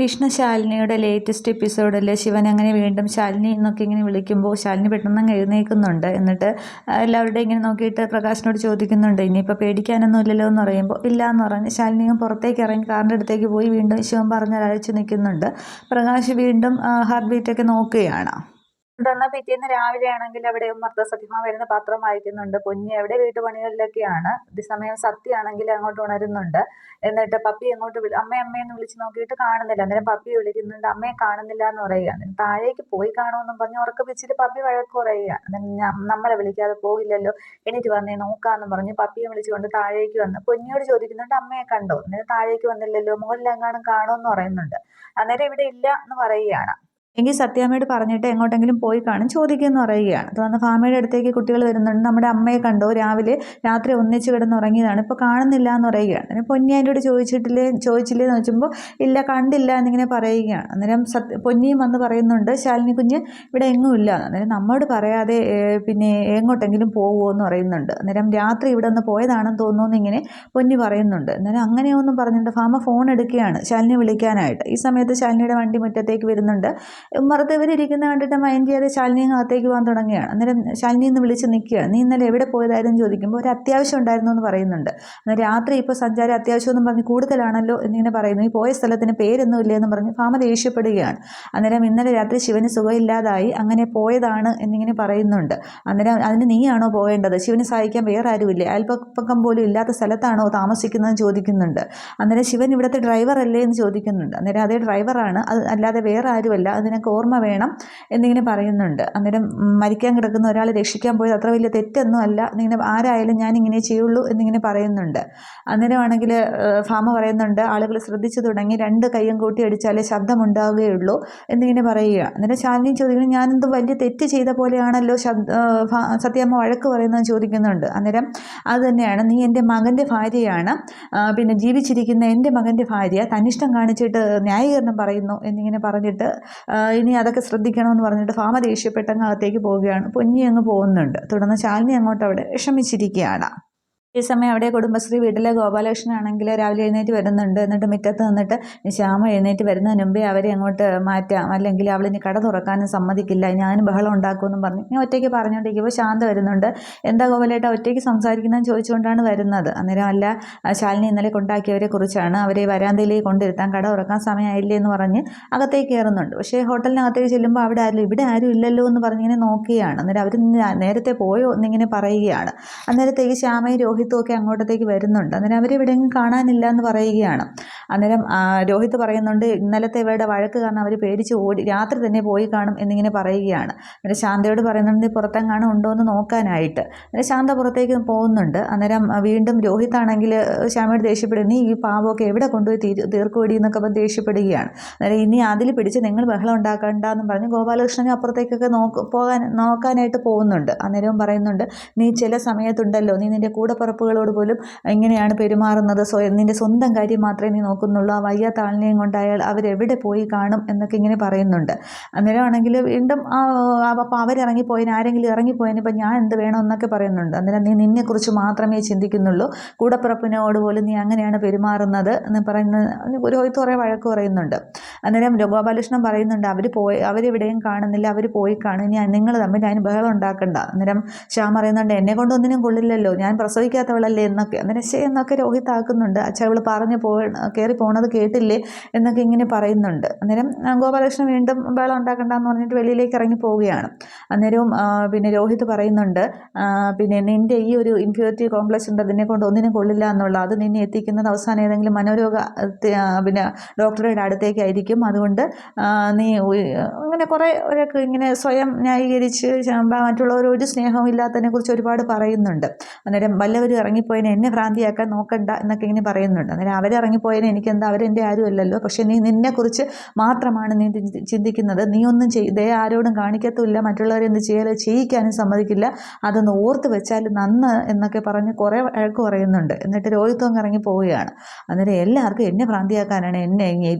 Vishnu ശാലിനിയുടെ latest എപ്പിസോഡിൽ ശിവൻ അങ്ങനെ വീണ്ടും ശാലിനി എന്നൊക്കെ ഇങ്ങനെ വിളിക്കുമ്പോൾ ശാലിനി പെട്ടെന്ന് അങ്ങ് എഴുന്നേൽക്കുന്നുണ്ട്. എന്നിട്ട് എല്ലാവരുടെയും ഇങ്ങനെ നോക്കിയിട്ട് പ്രകാശിനോട് ചോദിക്കുന്നുണ്ട്, ഇനിയിപ്പോൾ പേടിക്കാനൊന്നും ഇല്ലല്ലോ എന്ന് പറയുമ്പോൾ ഇല്ല എന്ന് പറഞ്ഞ് ശാലിനി പുറത്തേക്ക് ഇറങ്ങി കാറിൻ്റെ അടുത്തേക്ക് പോയി വീണ്ടും ശിവൻ പറഞ്ഞാൽ അയച്ചു നിൽക്കുന്നുണ്ട്. പ്രകാശ് വീണ്ടും ഹാർട്ട് ബീറ്റൊക്കെ നോക്കുകയാണ്. തുടർന്ന് പിറ്റേന്ന് രാവിലെ ആണെങ്കിൽ അവിടെ സത്യഭാമ വരുന്ന പത്രം വായിക്കുന്നുണ്ട്. പൊന്നി അവിടെ വീട്ടുപണികളിലൊക്കെയാണ്. ഇതേസമയം സത്യമാണെങ്കിൽ അങ്ങോട്ട് ഉണരുന്നുണ്ട്. എന്നിട്ട് പപ്പി അങ്ങോട്ട് അമ്മയെന്ന് വിളിച്ച് നോക്കിയിട്ട് കാണുന്നില്ല. അന്നേരം പപ്പി വിളിക്കുന്നുണ്ട്, അമ്മയെ കാണുന്നില്ല എന്ന് പറയുക. താഴേക്ക് പോയി കാണുമെന്നും പറഞ്ഞ് ഉറക്കെ വെച്ചിട്ട് പപ്പി വഴക്ക് പറയുക. നമ്മളെ വിളിക്കാതെ പോകില്ലല്ലോ, എണീറ്റ് വന്നേ നോക്കാമെന്നും പറഞ്ഞ് പപ്പിയെ വിളിച്ചുകൊണ്ട് താഴേക്ക് വന്ന് പൊന്നിയോട് ചോദിക്കുന്നുണ്ട്, അമ്മയെ കണ്ടോ? അന്നേരം താഴേക്ക് വന്നില്ലല്ലോ, മുകളിലെങ്ങാനും കാണുമെന്ന് പറയുന്നുണ്ട്. അന്നേരം ഇവിടെ ഇല്ല എന്ന് പറയുകയാണ്. എങ്കിൽ സത്യാമ്മയോട് പറഞ്ഞിട്ട് എങ്ങോട്ടെങ്കിലും പോയി കാണും ചോദിക്കുമെന്ന് പറയുകയാണ്. തുടർന്ന് ഭാമയുടെ അടുത്തേക്ക് കുട്ടികൾ വരുന്നുണ്ട്. നമ്മുടെ അമ്മയെ കണ്ടോ? രാത്രി ഒന്നിച്ച് കിടന്ന് ഉറങ്ങിയതാണ്, ഇപ്പോൾ കാണുന്നില്ല എന്ന് പറയുകയാണ്. അന്നേരം പൊന്നി അതിൻ്റെ ചോദിച്ചില്ലേ എന്ന് വെച്ചുമ്പോൾ ഇല്ല, കണ്ടില്ല എന്നിങ്ങനെ പറയുകയാണ്. അന്നേരം പൊന്നിയും വന്ന് പറയുന്നുണ്ട്, ശാലിനി കുഞ്ഞ് ഇവിടെ എങ്ങും ഇല്ല. അന്നേരം നമ്മോട് പറയാതെ പിന്നെ എങ്ങോട്ടെങ്കിലും പോകുമോ എന്ന് പറയുന്നുണ്ട്. അന്നേരം രാത്രി ഇവിടെ നിന്ന് പോയതാണെന്ന് തോന്നുന്നു ഇങ്ങനെ പൊന്നി പറയുന്നുണ്ട്. അന്നേരം അങ്ങനെയൊന്നും പറഞ്ഞിട്ട് ഭാമ ഫോൺ എടുക്കുകയാണ് ശാലിനി വിളിക്കാനായിട്ട്. ഈ സമയത്ത് ശാലിനിയുടെ വണ്ടി മുറ്റത്തേക്ക് വരുന്നുണ്ട്. മറുത്ത് ഇവരിയ്ക്കുന്ന കണ്ടിട്ട് മൈൻഡ് ചെയ്യാതെ ശാലിനി അകത്തേക്ക് പോകാൻ തുടങ്ങുകയാണ്. അന്നേരം ശാലിനി എന്ന് വിളിച്ച് നിൽക്കുകയാണ്. നീ ഇന്നലെ എവിടെ പോയതായിരുന്നു ചോദിക്കുമ്പോൾ ഒരു അത്യാവശ്യം ഉണ്ടായിരുന്നു എന്ന് പറയുന്നുണ്ട്. അന്നേരം രാത്രി ഇപ്പോൾ സഞ്ചാരം അത്യാവശ്യം എന്നും പറഞ്ഞ് കൂടുതലാണല്ലോ എന്നിങ്ങനെ പറയുന്നു. ഈ പോയ സ്ഥലത്തിന് പേരൊന്നും ഇല്ലയെന്ന് പറഞ്ഞ് ഭാമ ദേഷ്യപ്പെടുകയാണ്. അന്നേരം ഇന്നലെ രാത്രി ശിവന് സുഖമില്ലാതായി അങ്ങനെ പോയതാണ് എന്നിങ്ങനെ പറയുന്നുണ്ട്. അന്നേരം അതിന് നീയാണോ പോകേണ്ടത്? ശിവന് സഹായിക്കാൻ വേറെ ആരുമില്ലേ? അയൽപ്പക്കം പോലും ഇല്ലാത്ത സ്ഥലത്താണോ താമസിക്കുന്നതെന്ന് ചോദിക്കുന്നുണ്ട്. അന്നേരം ശിവൻ ഇവിടുത്തെ ഡ്രൈവർ അല്ലേ എന്ന് ചോദിക്കുന്നുണ്ട്. അന്നേരം അതേ ഡ്രൈവറാണ്, അത് അല്ലാതെ വേറെ ആരുമല്ല, അതിനൊക്കെ ഓർമ്മ വേണം എന്നിങ്ങനെ പറയുന്നുണ്ട്. അന്നേരം മരിക്കാൻ കിടക്കുന്ന ഒരാളെ രക്ഷിക്കാൻ പോയത് അത്ര വലിയ തെറ്റൊന്നും അല്ല, എന്നിങ്ങനെ ആരായാലും ഞാൻ ഇങ്ങനെ ചെയ്യുള്ളൂ എന്നിങ്ങനെ പറയുന്നുണ്ട്. അന്നേരമാണെങ്കിൽ ഭാമ പറയുന്നുണ്ട്, ആളുകൾ ശ്രദ്ധിച്ചു തുടങ്ങി, 2 കൈയും കൂട്ടി അടിച്ചാലേ ശബ്ദമുണ്ടാവുകയുള്ളൂ എന്നിങ്ങനെ പറയുക. അന്നേരം ശാലിനി ചോദിക്കുന്നു, ഞാനെന്ത് വലിയ തെറ്റ് ചെയ്ത പോലെയാണല്ലോ സത്യമ്മ വഴക്ക് പറയുന്നത് ചോദിക്കുന്നുണ്ട്. അന്നേരം അത് തന്നെയാണ്, നീ എൻ്റെ മകൻ്റെ ഭാര്യയാണ്, പിന്നെ ജീവിച്ചിരിക്കുന്ന എൻ്റെ മകൻ്റെ ഭാര്യ, തന്നിഷ്ടം കാണിച്ചിട്ട് ന്യായീകരണം പറയുന്നു എന്നിങ്ങനെ പറഞ്ഞിട്ട് ഇനി അതൊക്കെ ശ്രദ്ധിക്കണമെന്ന് പറഞ്ഞിട്ട് ഭാമ ദേഷ്യപ്പെട്ടങ്ങ് അകത്തേക്ക് പോവുകയാണ്. പൊന്നി അങ്ങ് പോകുന്നുണ്ട്. തുടർന്ന് ശാലിനി അങ്ങോട്ട് അവിടെ വിഷമിച്ചിരിക്കുകയാണ്. ഈ സമയം അവിടെ കുടുംബശ്രീ വീട്ടിലെ ഗോപാലകൃഷ്ണനാണെങ്കിൽ രാവിലെ എഴുന്നേറ്റ് വരുന്നുണ്ട്. എന്നിട്ട് മുറ്റത്ത് നിന്നിട്ട് ശ്യാമ എഴുന്നേറ്റ് വരുന്നതിന് മുമ്പേ അവരെ അങ്ങോട്ട് മാറ്റാം, അല്ലെങ്കിൽ അവളിനി കട തുറക്കാനും സമ്മതിക്കില്ല, ഞാനും ബഹളം ഉണ്ടാക്കുമെന്നും പറഞ്ഞു ഞാൻ ഒറ്റയ്ക്ക് പറഞ്ഞുകൊണ്ടിരിക്കുമ്പോൾ ശാന്ത വരുന്നുണ്ട്. എന്താ ഗോപാലേട്ട ഒറ്റയ്ക്ക് സംസാരിക്കുന്നതെന്ന് ചോദിച്ചുകൊണ്ടാണ് വരുന്നത്. അന്നേരം അല്ല, ശാലിനി ഇന്നലെ കൊണ്ടാക്കിയവരെ കുറിച്ചാണ്, അവരെ വരാന്തയിലേക്ക് കൊണ്ടിരുത്താൻ, കട തുറക്കാൻ സമയമായില്ലേ എന്ന് പറഞ്ഞ് അകത്തേക്ക് കയറുന്നുണ്ട്. പക്ഷേ ഹോട്ടലിനകത്തേക്ക് ചെല്ലുമ്പോൾ ഇവിടെ ആരും ഇല്ലല്ലോ എന്ന് പറഞ്ഞിങ്ങനെ നോക്കുകയാണ്. അന്നേരം അവർ നേരത്തെ പോയോ എന്നിങ്ങനെ പറയുകയാണ്. അന്നേരത്തേക്ക് ശ്യാമയും രോഹിത്തും ഒക്കെ അങ്ങോട്ടത്തേക്ക് വരുന്നുണ്ട്. അന്നേരം അവരെവിടെയെങ്കിലും കാണാനില്ല എന്ന് പറയുകയാണ്. അന്നേരം രോഹിത്ത് പറയുന്നുണ്ട്, ഇന്നലത്തെ ഇവരുടെ വഴക്ക് കാരണം അവർ പേടിച്ച് ഓടി, രാത്രി തന്നെ പോയി കാണും എന്നിങ്ങനെ പറയുകയാണ്. അന്നേരം ശാന്തയോട് പറയുന്നുണ്ട്, പുറത്തെങ്ങാനും ഉണ്ടോ എന്ന് നോക്കാനായിട്ട്. അന്നേരം ശാന്ത പുറത്തേക്ക് പോകുന്നുണ്ട്. അന്നേരം വീണ്ടും രോഹിത്താണെങ്കിൽ ശ്യാമയോട് ദേഷ്യപ്പെടും, നീ ഈ പാവമൊക്കെ എവിടെ കൊണ്ടുപോയി തീർക്കുവടി എന്നൊക്കെ ദേഷ്യപ്പെടുകയാണ്. അന്നേരം ഇനി അതിൽ പിടിച്ച് നിങ്ങൾ ബഹളം ഉണ്ടാക്കണ്ടെന്നും പറഞ്ഞ് ഗോപാലകൃഷ്ണനെ അപ്പുറത്തേക്കൊക്കെ നോക്കാനായിട്ട് പോകുന്നുണ്ട്. അന്നേരവും പറയുന്നുണ്ട്, നീ ചില സമയത്തുണ്ടല്ലോ, നീ നിൻ്റെ കൂടപ്പുറപ്പുകളോട് പോലും ഇങ്ങനെയാണ് പെരുമാറുന്നത്, നിൻ്റെ സ്വന്തം കാര്യം മാത്രമേ നീ നോക്കുന്നുള്ളൂ, ആ വയ്യാത്ത ആളിനെയും കൊണ്ടായാൽ അവരെവിടെ പോയി കാണും എന്നൊക്കെ ഇങ്ങനെ പറയുന്നുണ്ട്. അന്നേരമാണെങ്കിൽ വീണ്ടും അപ്പോൾ അവരിറങ്ങിപ്പോയതിന്, ആരെങ്കിലും ഇറങ്ങിപ്പോയതിന് ഇപ്പം ഞാൻ എന്ത് വേണം എന്നൊക്കെ പറയുന്നുണ്ട്. അന്നേരം നീ നിന്നെക്കുറിച്ച് മാത്രമേ ചിന്തിക്കുന്നുള്ളൂ, കൂടപ്പിറപ്പിനോട് പോലും നീ അങ്ങനെയാണ് പെരുമാറുന്നത് എന്ന് പറയുന്ന രോഹിത്ത് കുറേ വഴക്ക് പറയുന്നുണ്ട്. അന്നേരം ഗോപാലകൃഷ്ണൻ പറയുന്നുണ്ട്, അവരെവിടെയും കാണുന്നില്ല, അവർ പോയി കാണും, ഇനി നിങ്ങൾ തമ്മിൽ അതിന് ബഹളം ഉണ്ടാക്കണ്ട. അന്നേരം ശ്യാം പറയുന്നുണ്ട്, എന്നെ കൊണ്ടൊന്നിനും കൊള്ളില്ലല്ലോ, ഞാൻ പ്രസവിക്കാത്തവളല്ലേ എന്നൊക്കെ. അന്നേരം എന്നൊക്കെ രോഹിത്ത് ആക്കുന്നുണ്ട്. അച്ഛാ അവൾ പറഞ്ഞ് കയറി പോണത് കേട്ടില്ലേ എന്നൊക്കെ ഇങ്ങനെ പറയുന്നുണ്ട്. അന്നേരം ഗോപാലകൃഷ്ണൻ വീണ്ടും ബഹളം ഉണ്ടാക്കണ്ടെന്ന് പറഞ്ഞിട്ട് വെളിയിലേക്ക് ഇറങ്ങി പോവുകയാണ്. അന്നേരവും പിന്നെ രോഹിത്ത് പറയുന്നുണ്ട്, പിന്നെ നിൻ്റെ ഈ ഒരു ഇൻഫീരിയോറിറ്റി കോംപ്ലക്സ് ഉണ്ട്, അതിനെ കൊണ്ട് ഒന്നിനും കൊള്ളില്ല എന്നുള്ള, അത് നിന്നെ എത്തിക്കുന്നത് അവസാനം ഏതെങ്കിലും മനോരോഗ പിന്നെ ഡോക്ടറുടെ അടുത്തേക്കായിരിക്കും. അതുകൊണ്ട് നീ അങ്ങനെ കുറേ ഒരൊക്കെ ഇങ്ങനെ സ്വയം ന്യായീകരിച്ച് മറ്റുള്ളവരൊരു സ്നേഹവും ഇല്ലാത്തതിനെ കുറിച്ച് ഒരുപാട് പറയുന്നുണ്ട്. അന്നേരം വല്ലവരും ഇറങ്ങിപ്പോയതിനെ എന്നെ ഭ്രാന്തിയാക്കാൻ നോക്കണ്ട എന്നൊക്കെ ഇങ്ങനെ പറയുന്നുണ്ട്. അന്നേരം അവരിറങ്ങിപ്പോയതിന് എനിക്കെന്താ, അവരെൻ്റെ ആരുമല്ലല്ലോ, പക്ഷേ നീ നിന്നെക്കുറിച്ച് മാത്രമാണ് നീ ചിന്തിക്കുന്നത്, നീ ഒന്നും ആരോടും കാണിക്കത്തുമില്ല, മറ്റുള്ളവരെ എന്ത് ചെയ്യിക്കാനും സമ്മതിക്കില്ല, അതൊന്ന് ഓർത്ത് വെച്ചാൽ നന്ന് എന്നൊക്കെ പറഞ്ഞ് കുറേ വഴക്ക് പറയുന്നുണ്ട്. എന്നിട്ട് രോഹിത്വം ഇറങ്ങി പോവുകയാണ്. അന്നേരം എല്ലാവർക്കും എന്നെ ഭ്രാന്തിയാക്കാനാണ്,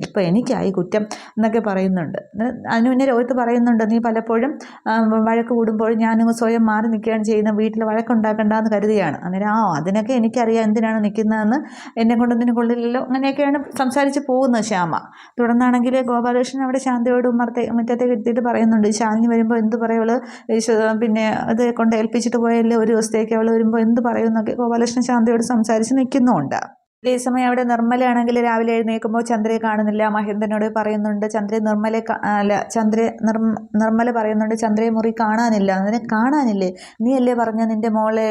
ഇപ്പം എനിക്കായി കുറ്റം എന്നൊക്കെ പറയുന്നുണ്ട്. അതിന് മുന്നേ രോഹിത്ത് പറയുന്നുണ്ട്, നീ പലപ്പോഴും വഴക്ക് കൂടുമ്പോൾ ഞാനങ്ങ് സ്വയം മാറി നിൽക്കുകയാണ് ചെയ്യുന്നത്, വീട്ടിൽ വഴക്കുണ്ടാക്കണ്ടെന്ന് കരുതിയാണ്. അന്നേരം അതിനൊക്കെ എനിക്കറിയാം എന്തിനാണ് നിൽക്കുന്നതെന്ന്, എന്നെ കൊണ്ടൊന്നിനും കൊള്ളില്ലല്ലോ, അങ്ങനെയൊക്കെയാണ് സംസാരിച്ച് പോകുന്നത് ശ്യാമ. തുടർന്നാണെങ്കിൽ ഗോപാലകൃഷ്ണൻ അവിടെ ശാന്തയോട് മുറ്റത്തേക്ക് എടുത്തിട്ട് പറയുന്നുണ്ട്, ശാലിനി വരുമ്പോൾ എന്ത് പറയും, അവള് പിന്നെ അത് കൊണ്ട് ഏൽപ്പിച്ചിട്ട് പോയല്ലേ ഒരു ദിവസത്തേക്ക്, അവൾ വരുമ്പോൾ എന്ത് പറയും എന്നൊക്കെ ഗോപാലകൃഷ്ണൻ ശാന്തയോട് സംസാരിച്ച് നിൽക്കുന്നുമുണ്ട്. അതേസമയം അവിടെ നിർമ്മലയാണെങ്കിൽ രാവിലെ എഴുന്നേൽക്കുമ്പോൾ ചന്ദ്രയെ കാണുന്നില്ല. മഹേന്ദ്രനോട് പറയുന്നുണ്ട്, നിർമ്മല പറയുന്നുണ്ട്, ചന്ദ്രയെ മുറി കാണാനില്ല. അതിനെ കാണാനില്ലേ, നീ അല്ലേ പറഞ്ഞ നിന്റെ മോളെ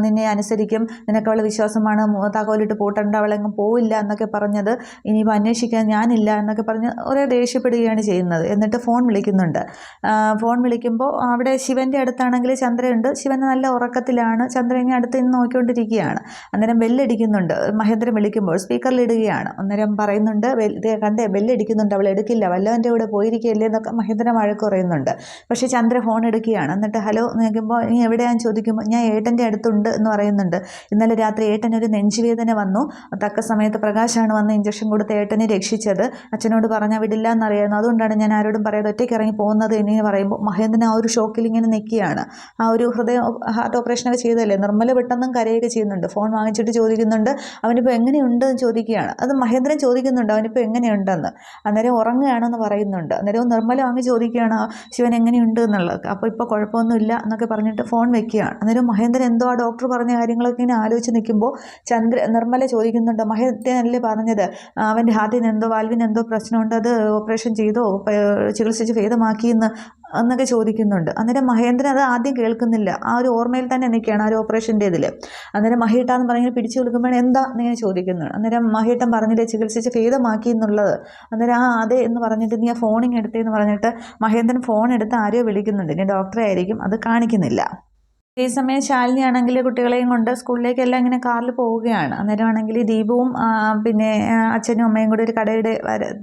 നിന്നെ അനുസരിക്കും, നിനക്ക് അവളെ വിശ്വാസമാണ്, താക്കോലിട്ട് പൂട്ടണ്ട, അവളെങ്ങും പോവില്ല എന്നൊക്കെ പറഞ്ഞത്, ഇനിയിപ്പോൾ അന്വേഷിക്കാൻ ഞാനില്ല എന്നൊക്കെ പറഞ്ഞ് ഒരേ ദേഷ്യപ്പെടുകയാണ് ചെയ്യുന്നത്. എന്നിട്ട് ഫോൺ വിളിക്കുന്നുണ്ട്. ഫോൺ വിളിക്കുമ്പോൾ അവിടെ ശിവൻ്റെ അടുത്താണെങ്കിൽ ചന്ദ്രയുണ്ട്. ശിവൻ നല്ല ഉറക്കത്തിലാണ്. ചന്ദ്ര ഇങ്ങനെ അടുത്ത് നിന്ന് നോക്കിക്കൊണ്ടിരിക്കുകയാണ്. അന്നേരം ബെല്ലടിക്കുന്നുണ്ട്. മഹേന്ദ്രൻ വിളിക്കുമ്പോൾ സ്പീക്കറിലിടുകയാണ്. അന്നേരം പറയുന്നുണ്ട്, കണ്ടേ ബെല്ലടിക്കുന്നുണ്ട്, അവൾ എടുക്കില്ല, വല്ലവൻ്റെ കൂടെ പോയിരിക്കുകയല്ലേ എന്നൊക്കെ മഹേന്ദ്രൻ വഴക്ക് പറയുന്നുണ്ട്. പക്ഷേ ചന്ദ്ര ഫോൺ എടുക്കുകയാണ്. എന്നിട്ട് ഹലോ നോക്കുമ്പോൾ നീ എവിടെയാണെന്ന് ചോദിക്കുമ്പോൾ ഞാൻ ഏട്ടൻ്റെ അടുത്തുണ്ട് എന്ന് പറയുന്നുണ്ട്. ഇന്നലെ രാത്രി ഏട്ടനൊരു നെഞ്ചുവേദന വന്നു, തക്ക സമയത്ത് പ്രകാശാണ് വന്ന് ഇഞ്ചക്ഷൻ കൊടുത്ത് ഏട്ടനെ രക്ഷിച്ചത്, അച്ഛനോട് പറഞ്ഞാൽ വിടില്ല എന്നറിയായിരുന്നു, അതുകൊണ്ടാണ് ഞാൻ ആരോടും പറയാതെ ഒറ്റയ്ക്ക് ഇറങ്ങി പോകുന്നത് എന്നിങ്ങനെ പറയുമ്പോൾ മഹേന്ദ്രൻ ആ ഒരു ഷോക്കിൽ ഇങ്ങനെ നിൽക്കുകയാണ്. ആ ഒരു ഹാർട്ട് ഓപ്പറേഷനൊക്കെ ചെയ്തതല്ലേ. നിർമ്മല പെട്ടെന്നും കരയൊക്കെ ചെയ്യുന്നുണ്ട്. ഫോൺ വാങ്ങിച്ചിട്ട് ചോദിക്കുന്നുണ്ട്, അവനിപ്പോൾ എങ്ങനെയുണ്ട് എന്ന് ചോദിക്കുകയാണ്. അത് മഹേന്ദ്രൻ ചോദിക്കുന്നുണ്ട്, അവനിപ്പോൾ എങ്ങനെയുണ്ടെന്ന്. അന്നേരം ഉറങ്ങുകയാണെന്ന് പറയുന്നുണ്ട്. അന്നേരം നിർമ്മല അങ്ങ് ചോദിക്കുകയാണ്, ശിവൻ എങ്ങനെയുണ്ട് എന്നുള്ളത്. അപ്പോൾ ഇപ്പോൾ കുഴപ്പമൊന്നുമില്ല എന്നൊക്കെ പറഞ്ഞിട്ട് ഫോൺ വെക്കുകയാണ്. അന്നേരം മഹേന്ദ്രൻ എന്തോ ആ ഡോക്ടർ പറഞ്ഞ കാര്യങ്ങളൊക്കെ ഇങ്ങനെ ആലോചിച്ച് നിൽക്കുമ്പോൾ നിർമ്മല ചോദിക്കുന്നുണ്ട്, മഹേന്ദ്രനല്ലേ പറഞ്ഞത് അവൻ്റെ ഹാർട്ടിന് എന്തോ വാൽവിന് എന്തോ പ്രശ്നമുണ്ട്, അത് ഓപ്പറേഷൻ ചെയ്തോ ചികിത്സിച്ച് ഭേദമാക്കിയെന്ന് എന്നൊക്കെ ചോദിക്കുന്നുണ്ട്. അന്നേരം മഹേന്ദ്രൻ അത് ആദ്യം കേൾക്കുന്നില്ല, ആ ഒരു ഓർമ്മയിൽ തന്നെ നിൽക്കുകയാണ് ആ ഒരു ഓപ്പറേഷൻ്റെ ഇതിൽ. അന്നേരം മഹേട്ടാന്ന് പറഞ്ഞ് പിടിച്ചു കൊടുക്കുമ്പോൾ എന്താ എന്നിങ്ങനെ ചോദിക്കുന്നത്. അന്നേരം മഹേട്ടൻ പറഞ്ഞില്ലേ ചികിത്സിച്ച് ഭേദമാക്കി എന്നുള്ളത്. അന്നേരം അതെ എന്ന് പറഞ്ഞിട്ട് നീ ആ ഫോണിങ് എടുത്തേന്ന് പറഞ്ഞിട്ട് മഹേന്ദ്രൻ ഫോൺ എടുത്ത് ആരെയോ വിളിക്കുന്നുണ്ട്. ഇനി ഡോക്ടറെ ആയിരിക്കും, അത് കാണിക്കുന്നില്ല. അതേസമയം ശാലിനി ആണെങ്കിൽ കുട്ടികളെയും കൊണ്ട് സ്കൂളിലേക്കെല്ലാം ഇങ്ങനെ കാറിൽ പോവുകയാണ്. അന്നേരമാണെങ്കിൽ ദീപവും പിന്നെ അച്ഛനും അമ്മയും കൂടി ഒരു കടയുടെ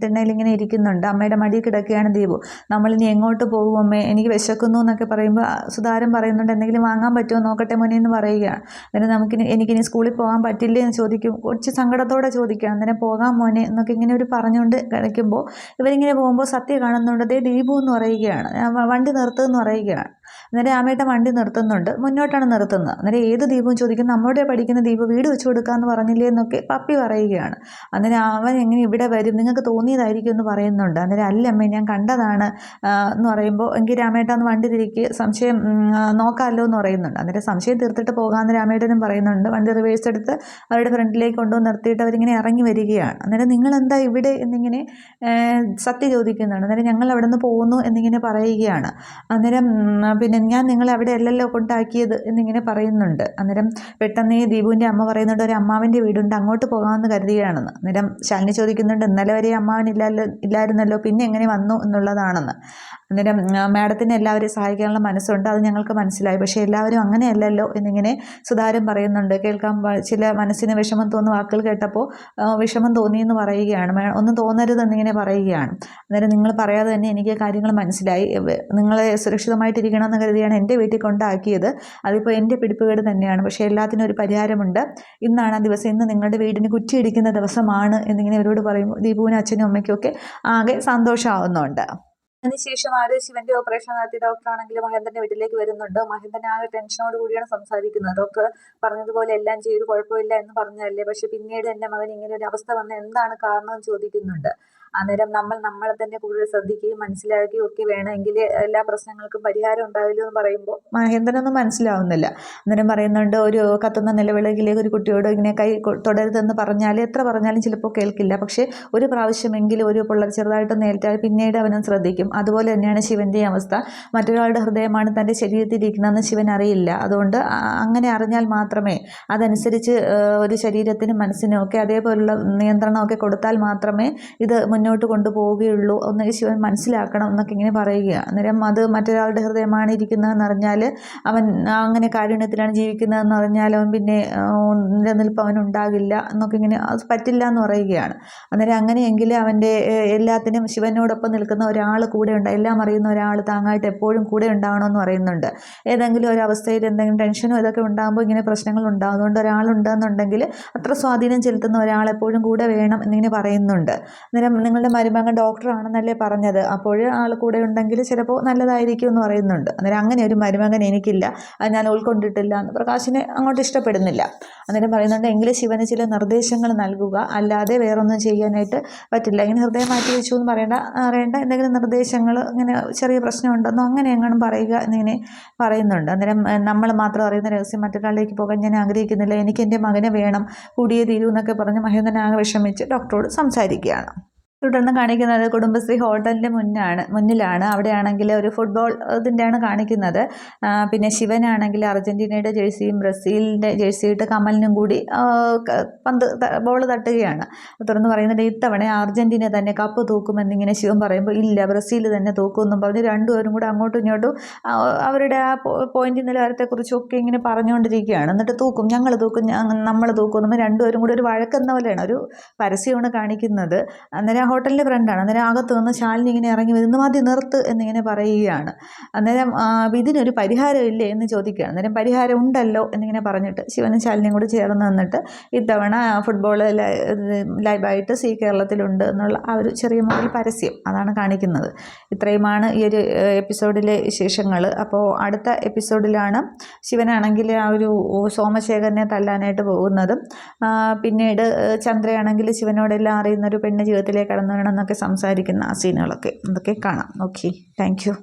തിണ്ണയിൽ ഇങ്ങനെ ഇരിക്കുന്നുണ്ട്. അമ്മയുടെ മടി കിടക്കുകയാണ് ദീപു. നമ്മളിനി എങ്ങോട്ട് പോകും അമ്മേ, എനിക്ക് വിശക്കുന്നു എന്നൊക്കെ പറയുമ്പോൾ സുധാരൻ പറയുന്നുണ്ട്, എന്തെങ്കിലും വാങ്ങാൻ പറ്റുമോ നോക്കട്ടെ മോനെ എന്ന് പറയുകയാണ്. അന്നേരം എനിക്കിനി സ്കൂളിൽ പോകാൻ പറ്റില്ലേ എന്ന് ചോദിക്കും. കുറച്ച് സങ്കടത്തോടെ ചോദിക്കുകയാണ്. അന്നേരം പോകാം മോനെ എന്നൊക്കെ ഇങ്ങനെ ഒരു പറഞ്ഞുകൊണ്ട് കഴിക്കുമ്പോൾ ഇവരിങ്ങനെ പോകുമ്പോൾ സത്യ കാണുന്നുണ്ട്, ദേ ദീപു എന്ന് പറയുകയാണ്, വണ്ടി നിർത്തുമെന്ന് പറയുകയാണ്. അന്നേരം ആമയുടെ വണ്ടി നിർത്തുന്നുണ്ട്, മുന്നോട്ടാണ് നിർത്തുന്നത്. അന്നേരം ഏത് ദീപവും ചോദിക്കും, നമ്മുടെ പഠിക്കുന്ന ദീപ് വീട് വെച്ച് കൊടുക്കാമെന്ന് പറഞ്ഞില്ലേ എന്നൊക്കെ പപ്പി പറയുകയാണ്. അന്നേരം അവൻ എങ്ങനെ ഇവിടെ വരും, നിങ്ങൾക്ക് തോന്നിയതായിരിക്കും എന്ന് പറയുന്നുണ്ട്. അന്നേരം അല്ല അമ്മേ ഞാൻ കണ്ടതാണ് എന്ന് പറയുമ്പോൾ എങ്കിൽ രാമേട്ടാന്ന് വണ്ടി തിരിക്ക്, സംശയം നോക്കാമല്ലോ എന്ന് പറയുന്നുണ്ട്. അന്നേരം സംശയം തീർത്തിട്ട് പോകാമെന്ന് രാമേട്ടനും പറയുന്നുണ്ട്. വണ്ടി റിവേഴ്സ് എടുത്ത് അവരുടെ ഫ്രണ്ടിലേക്ക് കൊണ്ടുവന്ന് നിർത്തിയിട്ട് അവരിങ്ങനെ ഇറങ്ങി വരികയാണ്. അന്നേരം നിങ്ങളെന്താ ഇവിടെ എന്നിങ്ങനെ സത്യ ചോദിക്കുന്നുണ്ട്. അന്നേരം ഞങ്ങൾ അവിടെ നിന്ന് പോകുന്നു എന്നിങ്ങനെ പറയുകയാണ്. അന്നേരം പിന്നെ ഞാൻ നിങ്ങളെ അവിടെ അല്ലല്ലോ കൊണ്ടാക്കിയത് എന്നിങ്ങനെ പറയുന്നുണ്ട്. അന്നേരം പെട്ടെന്ന് ഈ ദീപുവിൻ്റെ അമ്മ പറയുന്നുണ്ട്, ഒരു അമ്മാവൻ്റെ വീടുണ്ട്, അങ്ങോട്ട് പോകാമെന്ന് കരുതുകയാണെന്ന്. അന്നേരം ശാലിനി ചോദിക്കുന്നുണ്ട്, ഇന്നലെ വരെ അമ്മാവൻ ഇല്ലായിരുന്നല്ലോ, പിന്നെ എങ്ങനെ വന്നു എന്നുള്ളതാണെന്ന്. അന്നേരം മാഡത്തിന് എല്ലാവരെയും സഹായിക്കാനുള്ള മനസ്സുണ്ട്, അത് ഞങ്ങൾക്ക് മനസ്സിലായി, പക്ഷേ എല്ലാവരും അങ്ങനെയല്ലല്ലോ എന്നിങ്ങനെ സുധാരൻ പറയുന്നുണ്ട്. കേൾക്കാൻ ചില മനസ്സിന് വിഷമം തോന്നുന്ന വാക്കുകൾ കേട്ടപ്പോൾ വിഷമം തോന്നിയെന്ന് പറയുകയാണ്. ഒന്നും തോന്നരുതെന്നിങ്ങനെ പറയുകയാണ്. അന്നേരം നിങ്ങൾ പറയാതെ തന്നെ എനിക്ക് കാര്യങ്ങൾ മനസ്സിലായി, നിങ്ങളെ സുരക്ഷിതമായിട്ടിരിക്കണമെന്ന് കരുതിയാണ് എൻ്റെ വീട്ടിൽ കൊണ്ടാക്കിയത്, അതിപ്പോൾ എൻ്റെ പിടിപ്പുകേട് തന്നെയാണ്, പക്ഷേ എല്ലാത്തിനും ഒരു പരിഹാരമുണ്ട്, ഇന്നാണ് ആ ദിവസം, ഇന്ന് നിങ്ങളുടെ വീടിന് കുറ്റിയിടിക്കുന്ന ദിവസമാണ് എന്നിങ്ങനെ അവരോട് പറയുമ്പോൾ ദീപുവിനും അച്ഛനും അമ്മയ്ക്കൊക്കെ ആകെ സന്തോഷമാവുന്നുണ്ട്. അതിനുശേഷം ശിവന്റെ ഓപ്പറേഷൻ നടത്തിയ ഡോക്ടറാണെങ്കിൽ മഹേന്ദ്രന്റെ വീട്ടിലേക്ക് വരുന്നുണ്ട്. മഹേന്ദ്രൻ ആകെ ടെൻഷനോട് കൂടിയാണ് സംസാരിക്കുന്നത്. ഡോക്ടർ പറഞ്ഞതുപോലെ എല്ലാം ചെയ്ത് കുഴപ്പമില്ല എന്ന് പറഞ്ഞതല്ലേ, പക്ഷെ പിന്നീട് എൻ്റെ മകൻ ഇങ്ങനെ ഒരു അവസ്ഥ വന്ന എന്താണ് കാരണം ചോദിക്കുന്നുണ്ട്. അന്നേരം നമ്മളെ തന്നെ കൂടുതൽ ശ്രദ്ധിക്കുകയും മനസ്സിലാക്കുകയും ഒക്കെ വേണമെങ്കിൽ എല്ലാ പ്രശ്നങ്ങൾക്കും പരിഹാരം ഉണ്ടാവില്ല എന്ന് പറയുമ്പോൾ മഹേന്ദ്രനൊന്നും മനസ്സിലാവുന്നില്ല. അന്നേരം പറയുന്നുണ്ട്, ഒരു കത്തുന്ന നിലവിളക്കിലേക്ക് ഒരു കുട്ടിയോട് ഇങ്ങനെ കൈ തുടരുതെന്ന് പറഞ്ഞാൽ എത്ര പറഞ്ഞാലും ചിലപ്പോൾ കേൾക്കില്ല, പക്ഷേ ഒരു പ്രാവശ്യമെങ്കിലും ഒരു പിള്ളേർ ചെറുതായിട്ടൊന്ന് ഏൽറ്റാൽ പിന്നീട് അവനും ശ്രദ്ധിക്കും. അതുപോലെ തന്നെയാണ് ശിവൻ്റെ അവസ്ഥ. മറ്റൊരാളുടെ ഹൃദയമാണ് തൻ്റെ ശരീരത്തിലിരിക്കുന്നതെന്ന് ശിവൻ അറിയില്ല. അതുകൊണ്ട് അങ്ങനെ അറിഞ്ഞാൽ മാത്രമേ അതനുസരിച്ച് ഒരു ശരീരത്തിനും മനസ്സിനും ഒക്കെ അതേപോലുള്ള നിയന്ത്രണമൊക്കെ കൊടുത്താൽ മാത്രമേ ഇത് മുന്നോട്ട് കൊണ്ടുപോവുകയുള്ളൂ എന്ന് ശിവൻ മനസ്സിലാക്കണം എന്നൊക്കെ ഇങ്ങനെ പറയുകയാണ്. അന്നേരം അത് മറ്റൊരാളുടെ ഹൃദയമാണ് ഇരിക്കുന്നതെന്ന് അറിഞ്ഞാൽ, അവൻ അങ്ങനെ കാരുണ്യത്തിലാണ് ജീവിക്കുന്നതെന്ന് അറിഞ്ഞാൽ അവൻ പിന്നെ നിലനിൽപ്പ് അവനുണ്ടാകില്ല എന്നൊക്കെ ഇങ്ങനെ അത് പറ്റില്ല എന്ന് പറയുകയാണ്. അന്നേരം അങ്ങനെയെങ്കിൽ അവൻ്റെ എല്ലാത്തിനും ശിവനോടൊപ്പം നിൽക്കുന്ന ഒരാൾ കൂടെ ഉണ്ട്, എല്ലാം അറിയുന്ന ഒരാൾ താങ്ങായിട്ട് എപ്പോഴും കൂടെ ഉണ്ടാകണമെന്ന് പറയുന്നുണ്ട്. ഏതെങ്കിലും ഒരു അവസ്ഥയിൽ എന്തെങ്കിലും ടെൻഷനോ ഇതൊക്കെ ഉണ്ടാകുമ്പോൾ ഇങ്ങനെ പ്രശ്നങ്ങൾ ഉണ്ടാകും. അതുകൊണ്ട് ഒരാളുണ്ടെന്നുണ്ടെങ്കിൽ അത്ര സ്വാധീനം ചെലുത്തുന്ന ഒരാൾ എപ്പോഴും കൂടെ വേണം എന്നിങ്ങനെ പറയുന്നുണ്ട്. അന്നേരം നിങ്ങൾ നിങ്ങളുടെ മരുമകൻ ഡോക്ടറാണെന്നല്ലേ പറഞ്ഞത്, അപ്പോൾ ആൾ കൂടെ ഉണ്ടെങ്കിൽ ചിലപ്പോൾ നല്ലതായിരിക്കും എന്ന് പറയുന്നുണ്ട്. അന്നേരം അങ്ങനെ ഒരു മരുമകൻ എനിക്കില്ല, അത് ഞാൻ ഉൾക്കൊണ്ടിട്ടില്ല എന്ന് പ്രകാശിനെ അങ്ങോട്ട് ഇഷ്ടപ്പെടുന്നില്ല. അന്നേരം പറയുന്നുണ്ട് എങ്കിൽ ശിവന് ചില നിർദ്ദേശങ്ങൾ നൽകുക, അല്ലാതെ വേറൊന്നും ചെയ്യാനായിട്ട് പറ്റില്ല. ഇങ്ങനെ ഹൃദയം മാറ്റി വെച്ചു എന്ന് അറിയേണ്ട എന്തെങ്കിലും നിർദ്ദേശങ്ങൾ, ഇങ്ങനെ ചെറിയ പ്രശ്നമുണ്ടെന്നോ അങ്ങനെ എങ്ങാനും പറയുക എന്നിങ്ങനെ പറയുന്നുണ്ട്. അന്നേരം നമ്മൾ മാത്രം അറിയുന്ന രഹസ്യം മറ്റൊരാളിലേക്ക് പോകാൻ ഞാൻ ആഗ്രഹിക്കുന്നില്ല, എനിക്ക് എൻ്റെ മകനെ വേണം, കൂടിയേ തീരൂ എന്നൊക്കെ പറഞ്ഞ് മഹേന്ദ്രൻ ആകെ വിഷമിച്ച് ഡോക്ടറോട് സംസാരിക്കുകയാണ്. തുടർന്ന് കാണിക്കുന്നത് കുടുംബശ്രീ ഹോട്ടലിൻ്റെ മുന്നിലാണ്. അവിടെയാണെങ്കിൽ ഒരു ഫുട്ബോൾ ഇതിൻ്റെയാണ് കാണിക്കുന്നത്. പിന്നെ ശിവനാണെങ്കിൽ അർജൻറ്റീനയുടെ ജേഴ്സിയും ബ്രസീലിൻ്റെ ജേഴ്സിയിട്ട് കമലിനും കൂടി ബോൾ തട്ടുകയാണ്. തുടർന്ന് പറയുന്നത് ഇത്തവണ അർജൻറ്റീന തന്നെ കപ്പ് തൂക്കുമെന്നിങ്ങനെ ശിവൻ പറയുമ്പോൾ ഇല്ല, ബ്രസീൽ തന്നെ തൂക്കുമെന്നും പറഞ്ഞ് രണ്ടുപേരും കൂടെ അങ്ങോട്ടും ഇങ്ങോട്ടും അവരുടെ ആ പോയിന്റ് നിലവാരത്തെക്കുറിച്ചൊക്കെ ഇങ്ങനെ പറഞ്ഞുകൊണ്ടിരിക്കുകയാണ്. എന്നിട്ട് തൂക്കും, ഞങ്ങൾ തൂക്കും, നമ്മൾ തൂക്കും എന്നും രണ്ടുപേരും കൂടി ഒരു വഴക്കെന്ന പോലെയാണ്, ഒരു പരസ്യമാണ് കാണിക്കുന്നത്. അന്നേരം ഹോട്ടലിൻ്റെ ഫ്രണ്ടാണ്. അന്നേരം അകത്ത് നിന്ന് ശാലിനി ഇങ്ങനെ ഇറങ്ങി വരുന്നു, മതി നിർത്ത് എന്നിങ്ങനെ പറയുകയാണ്. അന്നേരം ഇതിനൊരു പരിഹാരം ഇല്ലേ എന്ന് ചോദിക്കുകയാണ്. അന്നേരം പരിഹാരം ഉണ്ടല്ലോ എന്നിങ്ങനെ പറഞ്ഞിട്ട് ശിവനും ശാലിനിയും കൂടി ചേർന്ന് നിന്നിട്ട് ഇത്തവണ ഫുട്ബോൾ ലൈവായിട്ട് സി കേരളത്തിലുണ്ട് എന്നുള്ള ആ ഒരു ചെറിയ മോഡൽ പരസ്യം അതാണ് കാണിക്കുന്നത്. ഇത്രയുമാണ് ഈ ഒരു എപ്പിസോഡിലെ വിശേഷങ്ങൾ. അപ്പോൾ അടുത്ത എപ്പിസോഡിലാണ് ശിവനാണെങ്കിൽ ആ ഒരു സോമശേഖരനെ തല്ലാനായിട്ട് പോകുന്നതും പിന്നീട് ചന്ദ്രയാണെങ്കിൽ ശിവനോടെല്ലാം അറിയുന്നൊരു പെണ്ണ് ജീവിതത്തിലേക്ക് കടന്നു വേണമെന്നൊക്കെ സംസാരിക്കുന്ന ആ സീനുകളൊക്കെ അതൊക്കെ കാണാം. Okay, thank you.